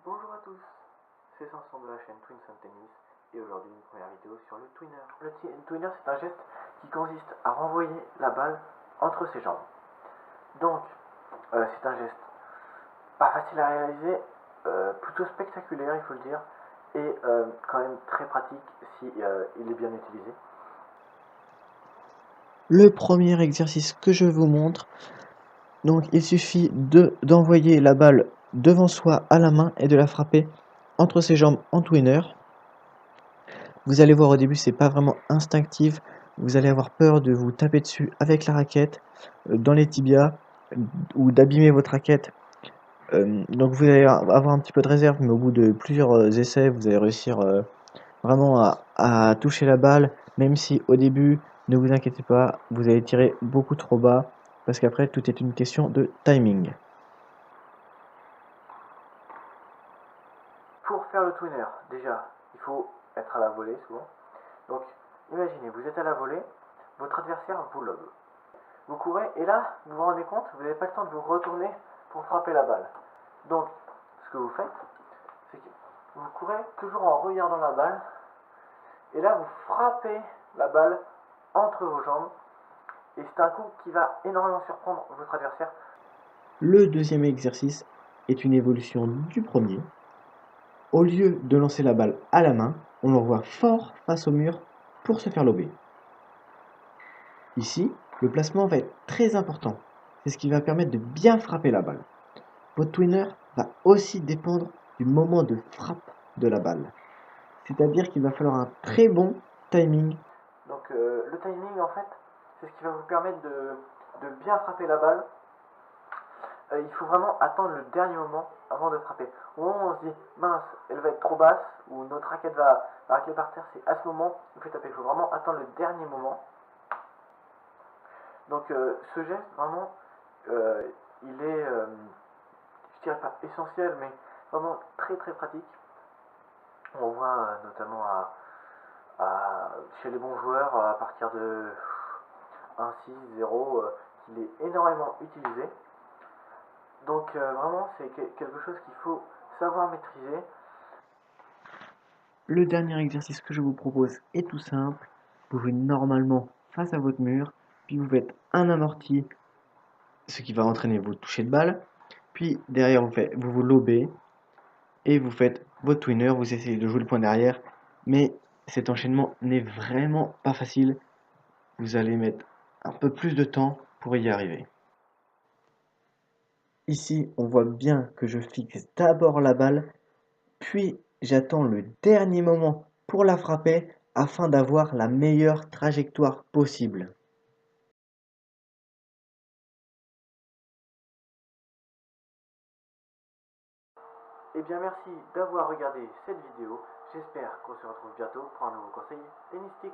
Bonjour à tous, c'est Samson de la chaîne Twin Sun Tennis et aujourd'hui une première vidéo sur le twinner. Le twinner, c'est un geste qui consiste à renvoyer la balle entre ses jambes. Donc c'est un geste pas facile à réaliser, plutôt spectaculaire il faut le dire, et quand même très pratique si il est bien utilisé. Le premier exercice que je vous montre, donc il suffit d'envoyer la balle devant soi à la main et de la frapper entre ses jambes en twinner. Vous allez voir au début c'est pas vraiment instinctif, vous allez avoir peur de vous taper dessus avec la raquette, dans les tibias, ou d'abîmer votre raquette. Donc vous allez avoir un petit peu de réserve, mais au bout de plusieurs essais, vous allez réussir vraiment à toucher la balle, même si au début, ne vous inquiétez pas, vous allez tirer beaucoup trop bas, parce qu'après tout est une question de timing. Pour faire le twinner, déjà, il faut être à la volée souvent. Donc imaginez, vous êtes à la volée, votre adversaire vous lobe. Vous courez et là, vous vous rendez compte, vous n'avez pas le temps de vous retourner pour frapper la balle. Donc, ce que vous faites, c'est que vous courez toujours en regardant la balle et là, vous frappez la balle entre vos jambes et c'est un coup qui va énormément surprendre votre adversaire. Le deuxième exercice est une évolution du premier. Au lieu de lancer la balle à la main, on l'envoie fort face au mur pour se faire lober. Ici, le placement va être très important. C'est ce qui va permettre de bien frapper la balle. Votre twinner va aussi dépendre du moment de frappe de la balle. C'est-à-dire qu'il va falloir un très bon timing. Donc le timing, en fait, c'est ce qui va vous permettre de bien frapper la balle. Il faut vraiment attendre le dernier moment avant de frapper. Au moment où on se dit, mince, elle va être trop basse, ou notre raquette va racler par terre, c'est à ce moment qu'il faut taper. Il faut vraiment attendre le dernier moment. Donc ce geste, vraiment, il est, je dirais pas essentiel, mais vraiment très très pratique. On voit notamment chez les bons joueurs, à partir de 1-6, 0, qu'il est énormément utilisé. Donc vraiment, c'est quelque chose qu'il faut savoir maîtriser. Le dernier exercice que je vous propose est tout simple. Vous jouez normalement face à votre mur, puis vous faites un amorti, ce qui va entraîner vos touchés de balle. Puis derrière, vous vous lobez et vous faites votre twinner, vous essayez de jouer le point derrière. Mais cet enchaînement n'est vraiment pas facile. Vous allez mettre un peu plus de temps pour y arriver. Ici, on voit bien que je fixe d'abord la balle, puis j'attends le dernier moment pour la frapper afin d'avoir la meilleure trajectoire possible. Et bien merci d'avoir regardé cette vidéo. J'espère qu'on se retrouve bientôt pour un nouveau conseil tennistique.